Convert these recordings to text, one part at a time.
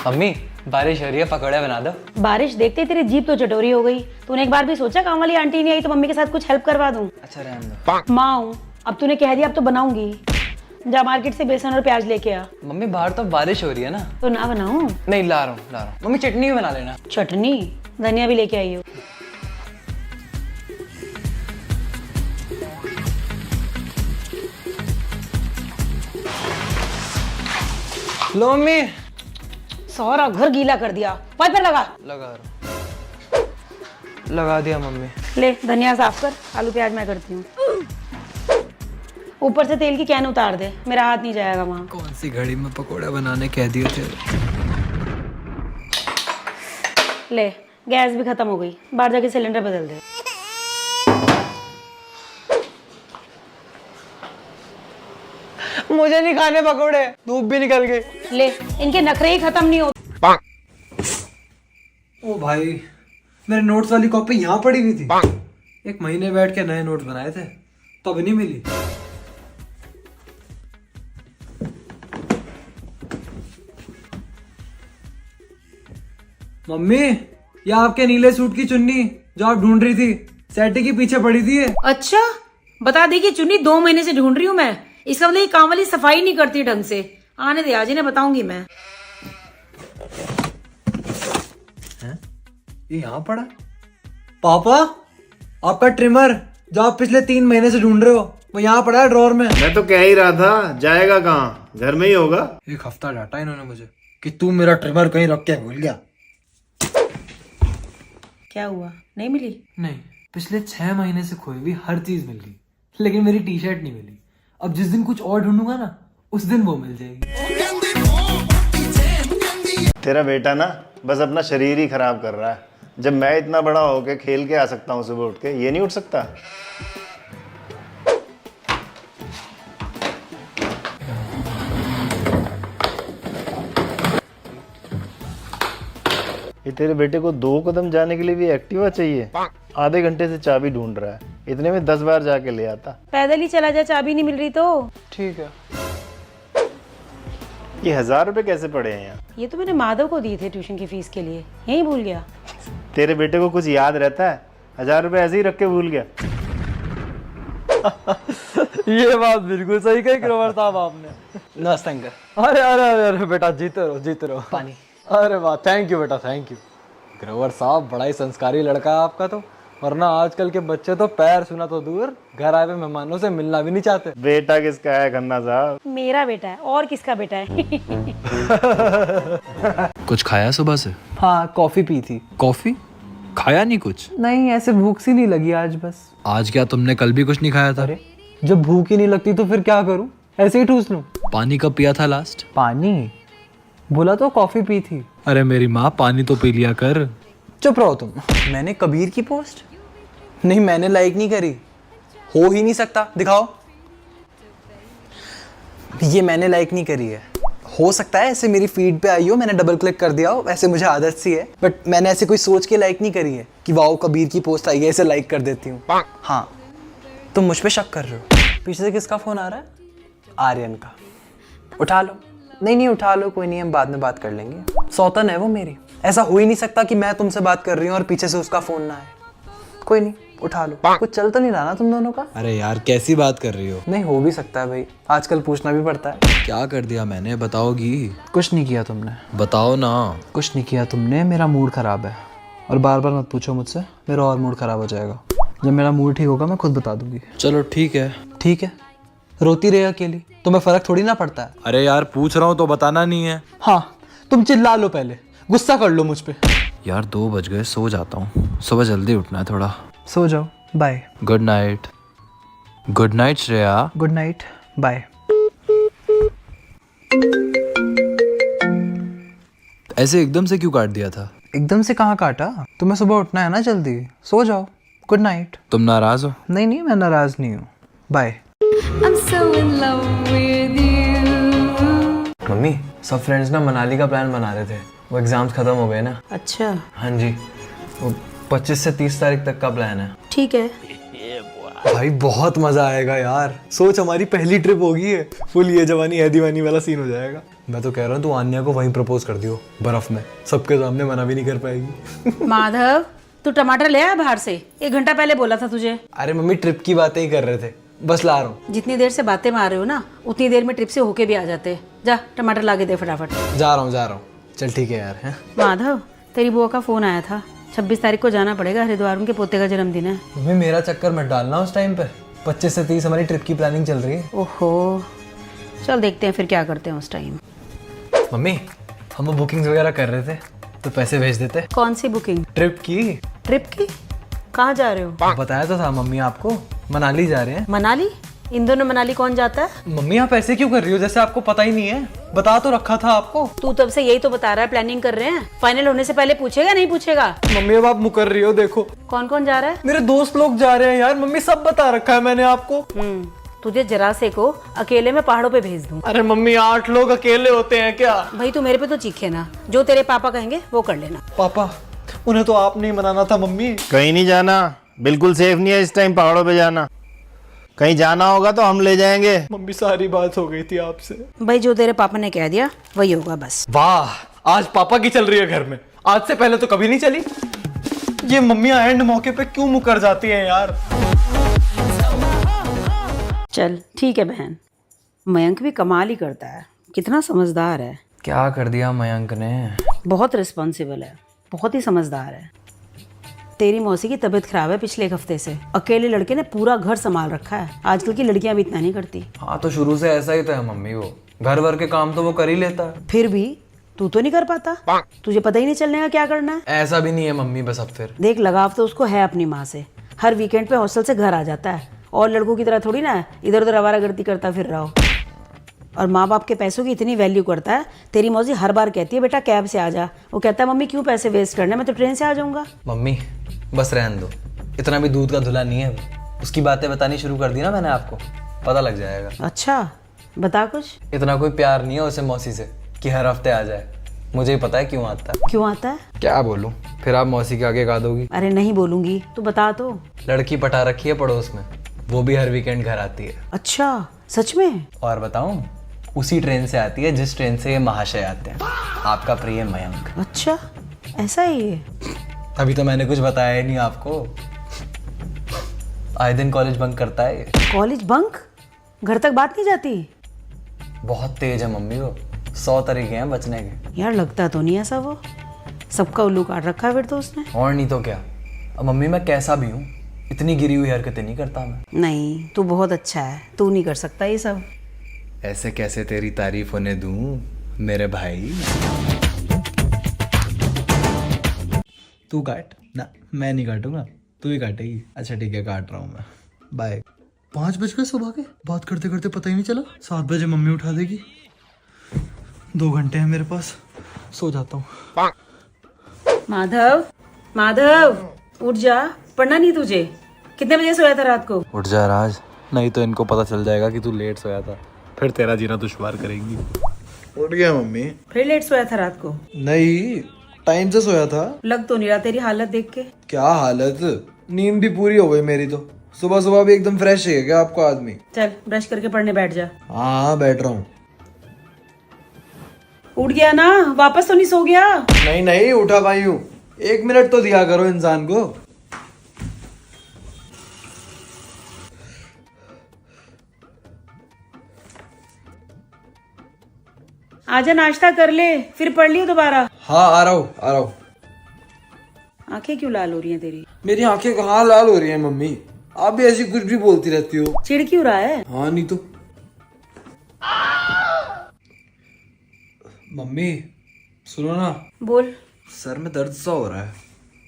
Mummy बारिश हो रही है, पकौड़े बना दो। बारिश देखते ही तेरी जीभ तो चटोरी हो गई। तूने एक बार भी सोचा काम वाली आंटी नहीं आई तो मम्मी के साथ कुछ हेल्प करवा दूं? अच्छा रहने दो। माँ हूँ, अब तूने कह दिया अब तो बनाऊंगी। जा मार्केट से बेसन और प्याज लेके आ। मम्मी बाहर तो बारिश हो रही है ना। तो ना बनाऊं? नहीं ला रहा हूँ। मम्मी चटनी भी बना लेना। चटनी? धनिया भी लेके आई हो। लो मम्मी। सारा घर गीला कर दिया, वाइपर लगा। लगा रहा हूँ। लगा दिया मम्मी। ले धनिया साफ कर, आलू प्याज मैं करती हूँ। ऊपर से तेल की कैन उतार दे, मेरा हाथ नहीं जाएगा वहाँ। कौन सी घड़ी में पकोड़े बनाने कह दिए थे। ले गैस भी खत्म हो गई, बाहर जाके सिलेंडर बदल दे। मुझे नहीं खाने पकोड़े, धूप भी निकल गई। ले इनके नखरे ही खत्म नहीं होते। ओ भाई, मेरे नोट्स वाली कॉपी यहाँ पड़ी हुई थी। 1 महीने बैठ के नए नोट्स बनाए थे, तब नहीं मिली। मम्मी, ये आपके नीले सूट की चुन्नी जो आप ढूंढ रही थी, सेटी के पीछे पड़ी थी। अच्छा, बता दी कि चुन्नी 2 महीने से ढूंढ रही हूँ मैं। इसका मतलब ये काम वाली सफाई नहीं करती ढंग से। आने दे, आज इन्हें बताऊंगी मैं। ये यहाँ पड़ा। पापा, आपका ट्रिमर जो आप पिछले 3 महीने से ढूंढ रहे हो, वो यहाँ पड़ा है ड्रॉर में। मैं तो कह ही रहा था, जाएगा कहाँ, घर में ही होगा। 1 हफ्ता डांटा इन्होंने मुझे कि तू मेरा ट्रिमर कहीं रख के भूल गया। क्या हुआ, नहीं मिली? नहीं, पिछले 6 महीने से खोई हुई हर चीज मिल गई, लेकिन मेरी टी शर्ट नहीं मिली। अब जिस दिन कुछ और ढूंढूंगा ना, उस दिन वो मिल जाएगी। तेरा बेटा ना बस अपना शरीर ही खराब कर रहा है। जब मैं इतना बड़ा होके खेल के आ सकता हूँ सुबह उठ के, ये नहीं उठ सकता। ये तेरे बेटे को 2 कदम जाने के लिए भी एक्टिवा चाहिए। आधे घंटे से चाबी ढूंढ रहा है, इतने में 10 बार जाके ले आता। पैदल ही चला जा, चाबी नहीं मिल रही तो। ठीक है। ये 1000 रुपए कैसे पड़े हैं यहाँ? ये तो मैंने माधव को दिए थे ट्यूशन की फीस के लिए, यही भूल गया। तेरे बेटे को कुछ याद रहता है? 1000 रुपए ऐसे ही रख के भूल गया। ये बात बिल्कुल सही कही ग्रोवर साहब आपने। नमस्ते अंकल। अरे अरे अरे अरे बेटा, जीते रहो। पानी। अरे वाह, थैंक यू बेटा, थैंक यू। ग्रोवर साहब बड़ा ही संस्कारी लड़का है आपका तो, वरना आजकल के बच्चे तो पैर सुना तो दूर, घर आए हुए मेहमानों से मिलना भी नहीं चाहते। बेटा किसका है खन्ना साहब? मेरा बेटा है, और किसका बेटा है? कुछ खाया सुबह से? हाँ, कॉफी पी थी। कॉफी? खाया नहीं कुछ? नहीं, ऐसे भूख सी नहीं लगी आज बस। आज क्या तुमने कल भी कुछ नहीं खाया था? अरे जब भूख ही नहीं लगती तो फिर क्या करूं, ऐसे ही ठूस लूं। पानी कब पिया था लास्ट? पानी? बोला तो कॉफी पी थी। अरे मेरी माँ, पानी तो पी लिया कर। चुप रहो तुम। मैंने कबीर की पोस्ट नहीं, मैंने लाइक नहीं करी। हो ही नहीं सकता, दिखाओ। ये मैंने लाइक नहीं करी है। हो सकता है ऐसे मेरी फीड पे आई हो, मैंने डबल क्लिक कर दिया हो, ऐसे मुझे आदत सी है, बट मैंने ऐसे कोई सोच के लाइक नहीं करी है कि वाओ कबीर की पोस्ट आई है, ऐसे लाइक कर देती हूँ। हाँ, तुम मुझ पे शक कर रहे हो। पीछे से किसका फोन आ रहा है? आर्यन का। उठा लो। नहीं उठा लो, कोई नहीं, हम बाद में बात कर लेंगे। सौतन है वो मेरी। ऐसा हो ही नहीं सकता कि मैं तुमसे बात कर रही हूँ और पीछे से उसका फोन ना आए। कोई नहीं, उठा लो। कुछ चल तो नहीं रहा ना तुम दोनों का? अरे यार, कैसी बात कर रही हो? नहीं, हो भी सकता है भाई, आजकल पूछना भी पड़ता है। क्या कर दिया मैंने, बताओगी? कुछ नहीं किया तुमने। बताओ ना। कुछ नहीं किया तुमने, मेरा मूड खराब है। और बार बार मत पूछो मुझसे, मेरा और मूड खराब हो जाएगा। जब मेरा मूड ठीक होगा मैं खुद बता दूंगी। चलो ठीक है। ठीक है? रोती रहे अकेली, तुम्हें फर्क थोड़ी ना पड़ता है। अरे यार, पूछ रहा हूँ तो बताना नहीं है। हाँ, तुम चिल्ला लो, पहले गुस्सा कर लो मुझ पे। यार 2 बज गए, सो जाता हूँ, सुबह जल्दी उठना है थोड़ा। सो जाओ, bye. Good night. Good night Shreya. Good night, bye. ऐसे एकदम से क्यों काट दिया था? एकदम से कहाँ काटा? तुम्हें सुबह उठना है ना जल्दी, सो जाओ। Good night. तुम नाराज हो? नहीं, मैं नाराज नहीं हूँ। बाय। मम्मी, सब फ्रेंड्स ना मनाली का प्लान बना रहे थे, वो एग्जाम्स खत्म हो गए ना। अच्छा, हाँ जी, वो 25 से 30 तारीख तक का प्लान है। ठीक है। भाई बहुत मजा आएगा यार, सोच हमारी पहली ट्रिप होगी है, फुल ये जवानी है दीवानी वाला सीन हो जाएगा। मैं तो कह रहा हूँ तू आन्या को वहीं प्रपोज कर दियो, बर्फ में, सबके सामने मना भी नहीं कर पाएगी। माधव, तू टमाटर ले आया बाहर से? 1 घंटा पहले बोला था तुझे। अरे मम्मी ट्रिप की बातें ही कर रहे थे, बस ला रहा हूँ। जितनी देर से बातें मार रहे हो ना, उतनी देर में ट्रिप से होके भी आ जाते। जा टमाटर ला के दे फटाफट। जा रहा हूँ। चल ठीक है यार। हैं माधव, तेरी बुआ का फोन आया था, 26 तारीख को जाना पड़ेगा हरिद्वार, उनके पोते का जन्मदिन है। मम्मी मेरा चक्कर मत डालना उस टाइम पे, 25 से 30 हमारी ट्रिप की प्लानिंग चल रही है। ओहो, चल देखते हैं फिर क्या करते हैं उस टाइम। मम्मी हम वो बुकिंग्स वगैरह कर रहे थे, तो पैसे भेज देते। कौन सी बुकिंग? ट्रिप की। ट्रिप की? कहाँ जा रहे हो? बताया तो था मम्मी आपको, मनाली जा रहे हैं। मनाली? इन दोनों मनाली कौन जाता है? मम्मी आप ऐसे क्यों कर रही हो जैसे आपको पता ही नहीं है? बता तो रखा था आपको। तू तब से यही तो बता रहा है, प्लानिंग कर रहे हैं। फाइनल होने से पहले पूछेगा नहीं पूछेगा? मम्मी अब आप मुकर रही हो, देखो कौन कौन जा रहा है? मेरे दोस्त लोग जा रहे हैं यार। मम्मी सब बता रखा है मैंने आपको। तुझे जरा से को अकेले में पहाड़ों पे भेज दूं। अरे मम्मी 8 लोग अकेले होते हैं क्या? भाई तू मेरे पे तो चीखे ना, जो तेरे पापा कहेंगे वो कर लेना। पापा, उन्हें तो आप नहीं मनाना था मम्मी। कहीं नहीं जाना, बिल्कुल सेफ नहीं है इस टाइम पहाड़ों पे जाना। कहीं जाना होगा तो हम ले जाएंगे। मम्मी सारी बात हो गई थी आपसे। भाई जो तेरे पापा ने कह दिया वही होगा बस। वाह, आज पापा की चल रही है घर में, आज से पहले तो कभी नहीं चली। ये मम्मियां एंड मौके पे क्यों मुकर जाती हैं यार? चल ठीक है बहन, मयंक भी कमाल ही करता है, कितना समझदार है। क्या कर दिया मयंक ने? बहुत रिस्पॉन्सिबल है, बहुत ही समझदार है। तेरी मौसी की तबीयत खराब है पिछले 1 हफ्ते से, अकेले लड़के ने पूरा घर संभाल रखा है। आजकल की लड़कियां भी इतना नहीं करती। हाँ तो शुरू से ऐसा ही तो है मम्मी, वो घर वर के काम तो वो कर ही लेता है। फिर भी तू तो नहीं कर पाता, तुझे पता ही नहीं चलने का क्या करना है। ऐसा भी नहीं है मम्मी, बस अब फिर देख, लगाव तो उसको है अपनी माँ से, हर वीकेंड पे हॉस्टल से घर आ जाता है, और लड़कों की तरह थोड़ी ना इधर उधर आवारागर्दी करता फिर रहा हो। और माँ बाप के पैसों की इतनी वैल्यू करता है। तेरी मौसी हर बार कहती है बेटा कैब से आ जा, वो कहता है मम्मी क्यों पैसे वेस्ट करने, मैं तो ट्रेन से आ जाऊंगा। मम्मी बस रहने दो, इतना भी दूध का धुला नहीं है वो। उसकी बातें बतानी शुरू कर दी ना मैंने आपको, पता लग जाएगा। अच्छा बता कुछ। इतना कोई प्यार नहीं है उसे मौसी से कि हर हफ्ते आ जाए। मुझे ही पता है क्यों आता है। क्यों आता है? क्या बोलूं, फिर आप मौसी के आगे गा दोगी। अरे नहीं बोलूंगी, तू बता तो। लड़की पटा रखी है पड़ोस में, वो भी हर वीकेंड घर आती है। अच्छा सच में? और बताऊं, उसी ट्रेन से आती है जिस ट्रेन से ये महाशय आते हैं, आपका प्रिय मयंक। अच्छा ऐसा ही है? अभी तो मैंने कुछ बताया ही नहीं आपको। आए दिन कॉलेज बंक करता है ये। College bunk? घर तक बात नहीं जाती? बहुत तेज है मम्मी वो, 100 तरीके हैं बचने के। यार लगता तो नहीं ऐसा, वो सबका उल्लू काट रखा है फिर तो उसने। और नहीं तो क्या। अब मम्मी मैं कैसा भी हूँ, इतनी गिरी हुई हरकतें नहीं करता मैं। नहीं तू बहुत अच्छा है, तू नहीं कर सकता ये सब। ऐसे कैसे तेरी तारीफ होने दूं मेरे भाई। तू काट ना, मैं नहीं काटूंगा, तू ही काटेगी। अच्छा ठीक है, काट रहा हूँ मैं, बाय। 5 बज गए सुबह के, बात करते करते पता ही नहीं चला। 7 बजे मम्मी उठा देगी। 2 घंटे हैं मेरे पास, सो जाता हूँ। माधव, माधव उठ जा, पढ़ना नहीं तुझे? कितने बजे सोया था रात को? उठ जा राज, नहीं तो इनको पता चल जाएगा कि तू लेट सोया था, फिर तेरा जीना दुश्वार करेंगी। उठ गया मम्मी। फिर लेट सोया था रात को? नहीं, टाइम से सोया था। लग तो नहीं रहा तेरी हालत देख के। क्या हालत, नींद भी पूरी हो गई मेरी तो। सुबह सुबह भी एकदम फ्रेश है क्या आपको आदमी? चल ब्रश करके पढ़ने बैठ जा। हाँ बैठ रहा हूँ। उठ गया ना, वापस तो नहीं सो गया? नहीं नहीं, उठा भाई हूँ। 1 मिनट तो दिया करो इंसान को। आजा नाश्ता कर ले, फिर पढ़ लियो दोबारा। हाँ आ रहा हूँ, आ रहा हूँ। आंखें क्यों लाल हो रही हैं तेरी? मेरी आंखें कहाँ लाल हो रही हैं मम्मी? आप भी ऐसी कुछ भी बोलती रहती हो। चिढ़ क्यों रहा है? हाँ नहीं तो। मम्मी सुनो ना, बोल। सर में दर्द सा हो रहा है,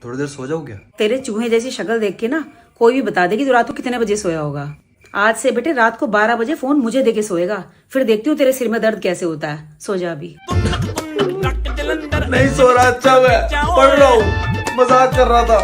थोड़ी देर सो जाओ क्या? तेरे चूहे जैसी शक्ल देख के ना कोई भी बता देगी तू रात को कितने बजे सोया होगा। आज से बेटे रात को 12 बजे फोन मुझे देके सोएगा, फिर देखती हूँ तेरे सिर में दर्द कैसे होता है। सो जा अभी। नहीं सो रहा, अच्छा मैं पढ़ रहा हूँ, मजाक कर रहा था।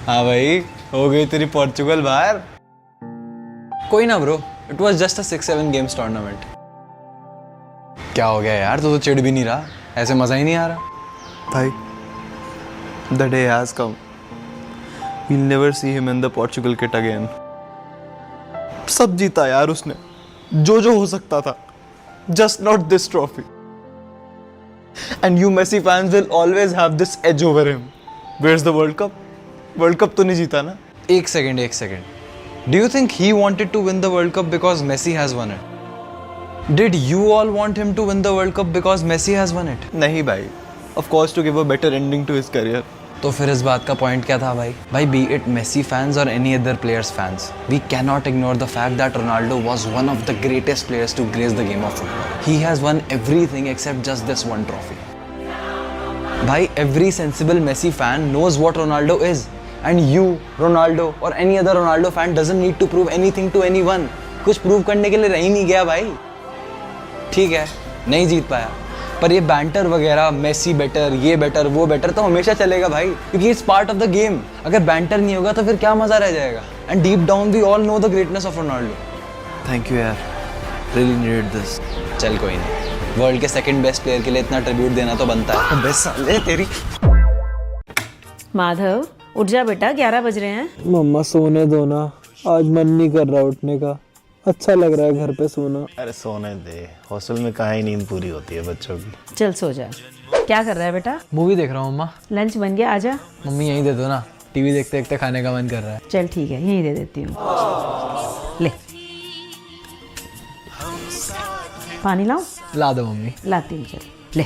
हाँ भाई, हो गई तेरी पोर्चुगल बाहर। कोई ना bro, it was just a 6-7 games tournament. क्या हो गया यार, तू तो चिढ़ भी नहीं रहा, ऐसे मजा ही नहीं आ रहा। भाई, the day has come. We'll never see him in the Portugal kit again. सब जीता यार उसने, जो हो सकता था, just not this trophy. And you Messi fans will always have this edge over him. Where's the World Cup? World Cup तो नहीं जीता ना? एक second. Do you think he wanted to win the World Cup because Messi has won it? Did you all want him to win the World Cup because Messi has won it? नहीं भाई. Of course to give a better ending to his career. तो फिर इस बात का point क्या था भाई? भाई, be it Messi fans or any other players fans, we cannot ignore the fact that Ronaldo was one of the greatest players to grace the game of football. He has won everything except just this one trophy. भाई, every sensible Messi fan knows what Ronaldo is. And you, Ronaldo or any other Ronaldo fan doesn't need to prove anything to anyone. कुछ prove करने के लिए रह ही नहीं गया भाई. ठीक है, नहीं जीत पाया, पर ये बैंटर वगैरह, मेसी बेटर, ये बेटर, वो बेटर तो हमेशा चलेगा भाई, क्योंकि it's part of the game. अगर बैंटर नहीं होगा तो फिर क्या मजा रह जाएगा. And deep down we all know the greatness of Ronaldo. Thank you यार. Really needed this. चल कोई नहीं, वर्ल्ड के सेकंड बेस्ट प्लेयर के लिए इतना ट्रिब्यूट देना तो बनता है. बेस्ट साले तेरी. माधव, उठ जा बेटा, 11 बज रहे हैं. मम्मा सोने दो ना, आज मन नहीं कर रहा उठने का. अच्छा लग रहा है घर पे सोना. अरे सोने दे, हॉस्टल में कहाँ ही नींद पूरी होती है बच्चों की. चल सो जा. क्या कर रहा है बेटा? मूवी देख रहा हूँ मम्मा. लंच बन गया, आजा. मम्मी यहीं दे दो ना, टीवी देखते देखते खाने का मन कर रहा है. चल ठीक है, यहीं दे देती हूँ. ले, पानी लाऊं? ला दो मम्मी. लाती हूँ, चल ले.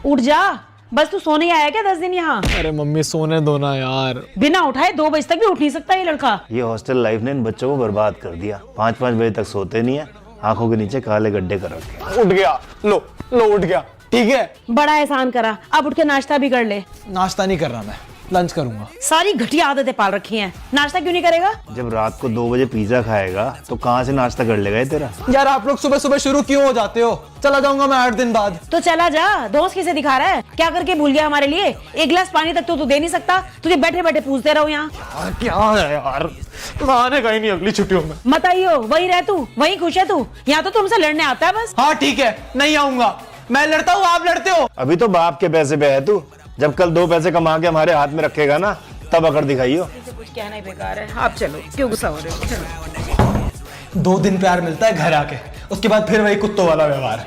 उठ जा, बस तू सोने आया क्या 10 दिन यहाँ? अरे मम्मी सोने दो ना यार. बिना उठाए 2 बजे तक भी उठ नहीं सकता ये लड़का. ये हॉस्टल लाइफ ने इन बच्चों को बर्बाद कर दिया. 5-5 बजे तक सोते नहीं है, आंखों के नीचे काले गड्ढे कर रखे. उठ गया. लो उठ गया. ठीक है, बड़ा एहसान करा, अब उठ के नाश्ता भी कर ले. नाश्ता नहीं कर रहा मैं, लंच करूंगा. सारी घटिया आदतें पाल रखी हैं. नाश्ता क्यों नहीं करेगा? जब रात को 2 बजे पिज्जा खाएगा तो कहाँ से नाश्ता कर लेगा ये तेरा. यार आप लोग सुबह सुबह शुरू क्यों हो जाते हो? चला जाऊंगा मैं 8 दिन बाद. तो चला जा. दोस्त किसे दिखा रहा है? क्या करके भूल गया हमारे लिए? 1 गिलास पानी तक तो तू दे नहीं सकता. तुझे बैठे बैठे पूछते रहो यहाँ. क्या है यार, मैं आने का ही नहीं अगली छुट्टियों में. मत आइयो, वही रह तू, वही खुश है तू. यहाँ तो तुमसे लड़ने आता है बस. हाँ ठीक है, नहीं आऊंगा. मैं लड़ता हूँ, आप लड़ते हो. अभी तो बाप के पैसे पे है तू. जब कल 2 पैसे कमा के हमारे हाथ में रखेगा ना, तब अकड़ दिखाइयो. कुछ कहना ही बेकार है. आप चलो, क्यों गुस्सा हो रहे हो? चलो. 2 दिन प्यार मिलता है घर आके, उसके बाद फिर वही कुत्तों वाला व्यवहार.